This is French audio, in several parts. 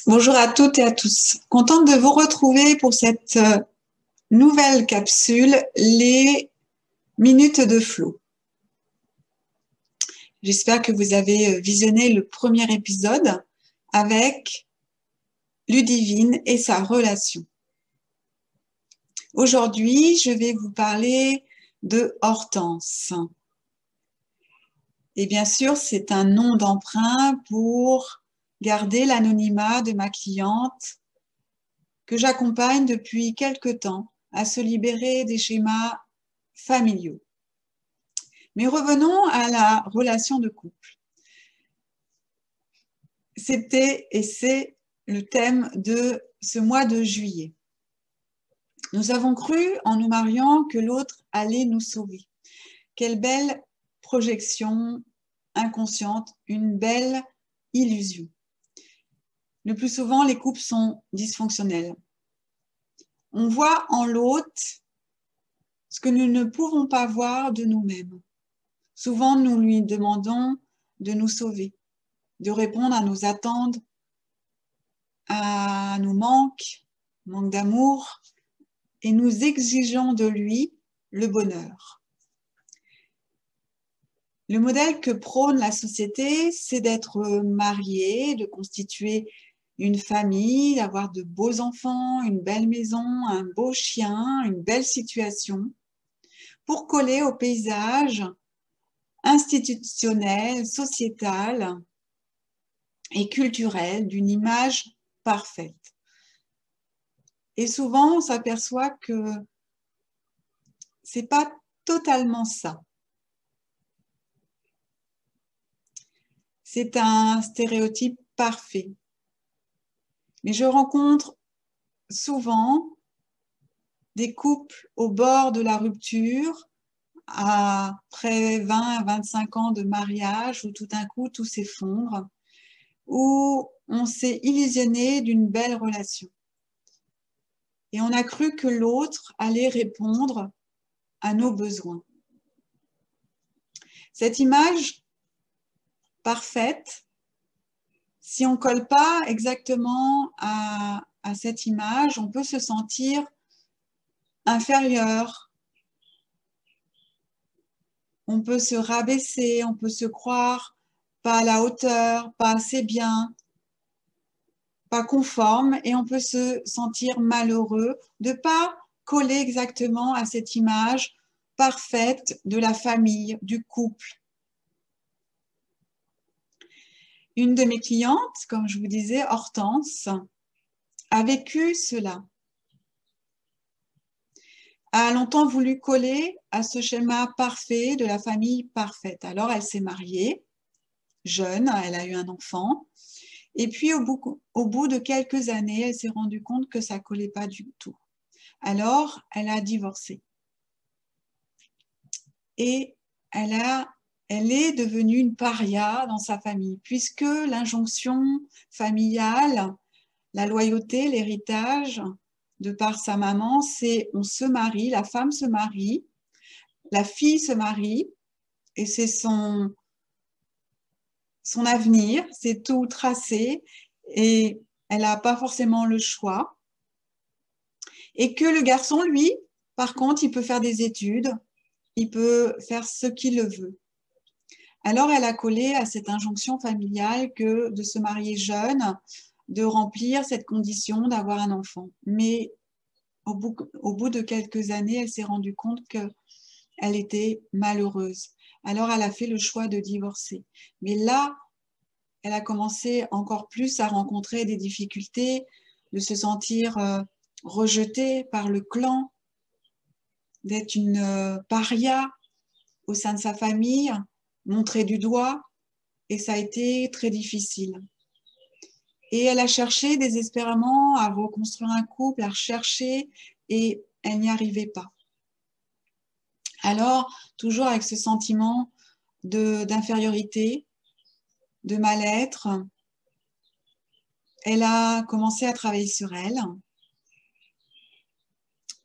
Bonjour à toutes et à tous. Contente de vous retrouver pour cette nouvelle capsule, les minutes de flow. J'espère que vous avez visionné le premier épisode avec Ludivine et sa relation. Aujourd'hui, je vais vous parler de Hortense. Et bien sûr, c'est un nom d'emprunt pour garder l'anonymat de ma cliente que j'accompagne depuis quelque temps à se libérer des schémas familiaux. Mais revenons à la relation de couple. C'était et c'est le thème de ce mois de juillet. Nous avons cru, en nous mariant, que l'autre allait nous sauver. Quelle belle projection inconsciente, une belle illusion. Le plus souvent, les couples sont dysfonctionnels. On voit en l'autre ce que nous ne pouvons pas voir de nous-mêmes. Souvent, nous lui demandons de nous sauver, de répondre à nos attentes, à nos manques d'amour, et nous exigeons de lui le bonheur. Le modèle que prône la société, c'est d'être marié, de constituer une famille, d'avoir de beaux enfants, une belle maison, un beau chien, une belle situation, pour coller au paysage institutionnel, sociétal et culturel d'une image parfaite. Et souvent, on s'aperçoit que c'est pas totalement ça. C'est un stéréotype parfait. Mais je rencontre souvent des couples au bord de la rupture, après 20 à 25 ans de mariage, où tout d'un coup tout s'effondre, où on s'est illusionné d'une belle relation. Et on a cru que l'autre allait répondre à nos besoins. Cette image parfaite, si on ne colle pas exactement à cette image, on peut se sentir inférieur, on peut se rabaisser, on peut se croire pas à la hauteur, pas assez bien, pas conforme, et on peut se sentir malheureux de ne pas coller exactement à cette image parfaite de la famille, du couple. Une de mes clientes, comme je vous disais, Hortense, a vécu cela. A longtemps voulu coller à ce schéma parfait de la famille parfaite. Alors, elle s'est mariée, jeune, elle a eu un enfant. Et puis, au bout de quelques années, elle s'est rendue compte que ça ne collait pas du tout. Alors, elle a divorcé. Et elle est devenue une paria dans sa famille, puisque l'injonction familiale, la loyauté, l'héritage, de par sa maman, c'est on se marie, la femme se marie, la fille se marie, et c'est son avenir, c'est tout tracé, et elle n'a pas forcément le choix. Et que le garçon, lui, par contre, il peut faire des études, il peut faire ce qu'il veut. Alors, elle a collé à cette injonction familiale que de se marier jeune, de remplir cette condition d'avoir un enfant. Mais au bout de quelques années, elle s'est rendue compte qu'elle était malheureuse. Alors, elle a fait le choix de divorcer. Mais là, elle a commencé encore plus à rencontrer des difficultés, de se sentir rejetée par le clan, d'être une paria au sein de sa famille, montrée du doigt, et ça a été très difficile. Et elle a cherché désespérément à reconstruire un couple, à rechercher, et elle n'y arrivait pas. Alors, toujours avec ce sentiment d'infériorité, de mal-être, elle a commencé à travailler sur elle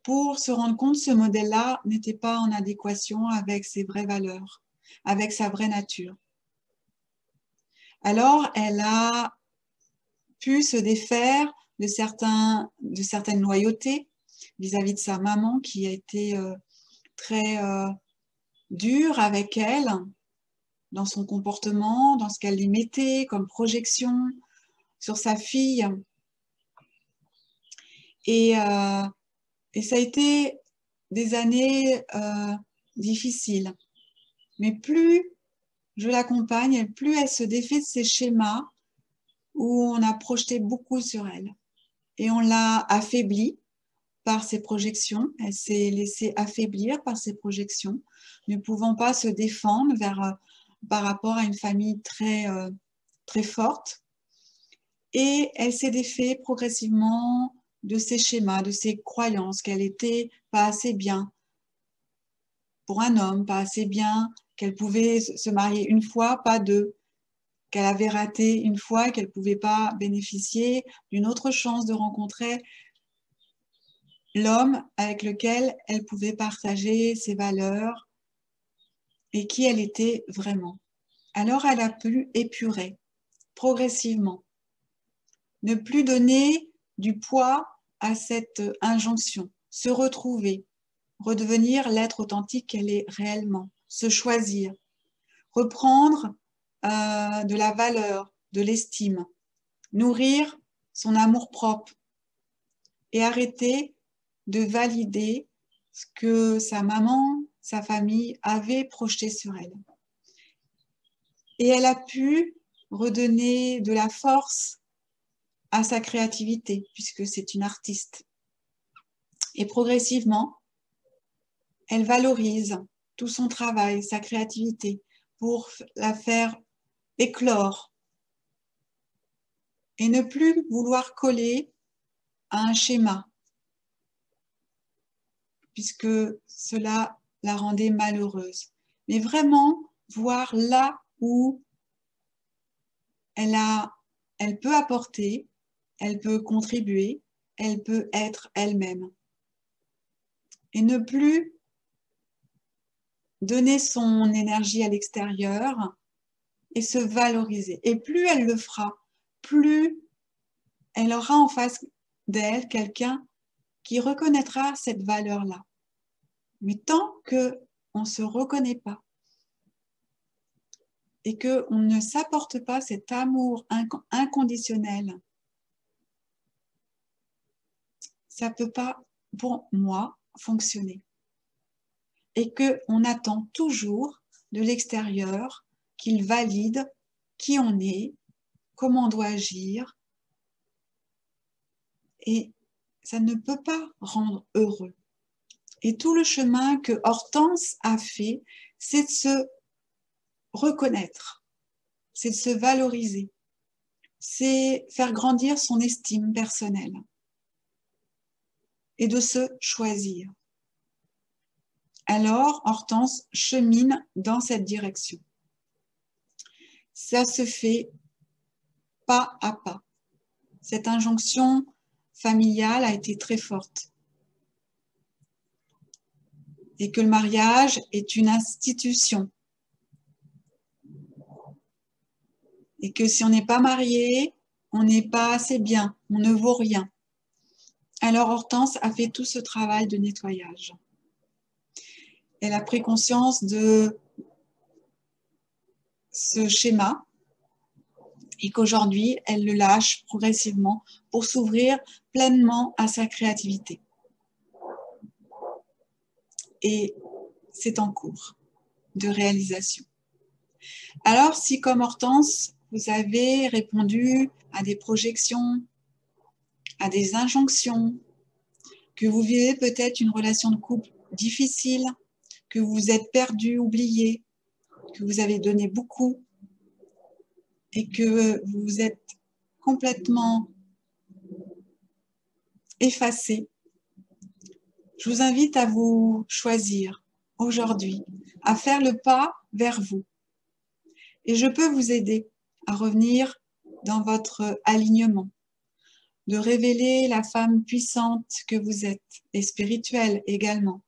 pour se rendre compte que ce modèle-là n'était pas en adéquation avec ses vraies valeurs, avec sa vraie nature. Alors, elle a pu se défaire de certaines loyautés vis-à-vis de sa maman qui a été très dure avec elle dans son comportement, dans ce qu'elle lui mettait comme projection sur sa fille. Et ça a été des années difficiles. Mais plus je l'accompagne, plus elle se défait de ces schémas où on a projeté beaucoup sur elle. Et on l'a affaiblie par ses projections. Elle s'est laissée affaiblir par ses projections, ne pouvant pas se défendre par rapport à une famille très forte. Et elle s'est défait progressivement de ses schémas, de ses croyances, qu'elle n'était pas assez bien pour un homme, pas assez bien, qu'elle pouvait se marier une fois, pas deux, qu'elle avait raté une fois, qu'elle ne pouvait pas bénéficier d'une autre chance de rencontrer l'homme avec lequel elle pouvait partager ses valeurs et qui elle était vraiment. Alors elle a pu épurer progressivement, ne plus donner du poids à cette injonction, se retrouver, redevenir l'être authentique qu'elle est réellement, se choisir, reprendre de la valeur, de l'estime, nourrir son amour-propre et arrêter de valider ce que sa maman, sa famille avaient projeté sur elle. Et elle a pu redonner de la force à sa créativité, puisque c'est une artiste. Et progressivement, elle valorise tout son travail, sa créativité, pour la faire éclore et ne plus vouloir coller à un schéma, puisque cela la rendait malheureuse. Mais vraiment voir là où elle peut apporter, elle peut contribuer, elle peut être elle-même. Et ne plus donner son énergie à l'extérieur et se valoriser. Et plus elle le fera, plus elle aura en face d'elle quelqu'un qui reconnaîtra cette valeur-là. Mais tant qu'on ne se reconnaît pas et qu'on ne s'apporte pas cet amour inconditionnel, ça ne peut pas, pour moi, fonctionner. Et qu'on attend toujours de l'extérieur qu'il valide qui on est, comment on doit agir, et ça ne peut pas rendre heureux. Et tout le chemin que Hortense a fait, c'est de se reconnaître, c'est de se valoriser, c'est faire grandir son estime personnelle et de se choisir. Alors, Hortense chemine dans cette direction. Ça se fait pas à pas. Cette injonction familiale a été très forte. Et que le mariage est une institution. Et que si on n'est pas marié, on n'est pas assez bien, on ne vaut rien. Alors Hortense a fait tout ce travail de nettoyage. Elle a pris conscience de ce schéma et qu'aujourd'hui, elle le lâche progressivement pour s'ouvrir pleinement à sa créativité. Et c'est en cours de réalisation. Alors, si comme Hortense, vous avez répondu à des projections, à des injonctions, que vous vivez peut-être une relation de couple difficile, que vous vous êtes perdu, oublié, que vous avez donné beaucoup et que vous vous êtes complètement effacé, je vous invite à vous choisir aujourd'hui, à faire le pas vers vous. Et je peux vous aider à revenir dans votre alignement, de révéler la femme puissante que vous êtes et spirituelle également.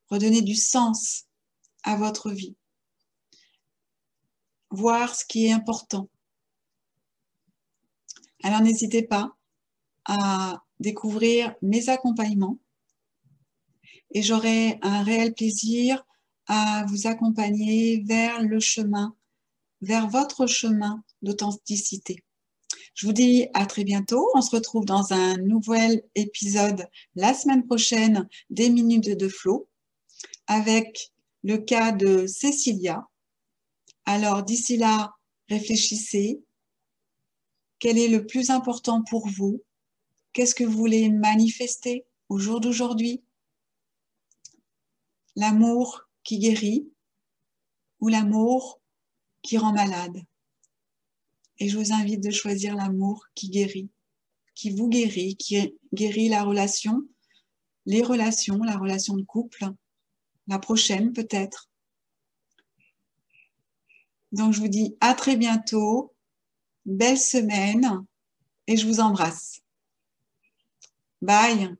Redonner du sens à votre vie. Voir ce qui est important. Alors n'hésitez pas à découvrir mes accompagnements et j'aurai un réel plaisir à vous accompagner vers le chemin, vers votre chemin d'authenticité. Je vous dis à très bientôt. On se retrouve dans un nouvel épisode la semaine prochaine des Minutes de Flow avec le cas de Cécilia. Alors d'ici là, réfléchissez. Quel est le plus important pour vous? Qu'est-ce que vous voulez manifester au jour d'aujourd'hui? L'amour qui guérit ou l'amour qui rend malade? Et je vous invite de choisir l'amour qui guérit, qui vous guérit, qui guérit la relation, les relations, la relation de couple, la prochaine peut-être. Donc je vous dis à très bientôt, belle semaine et je vous embrasse. Bye.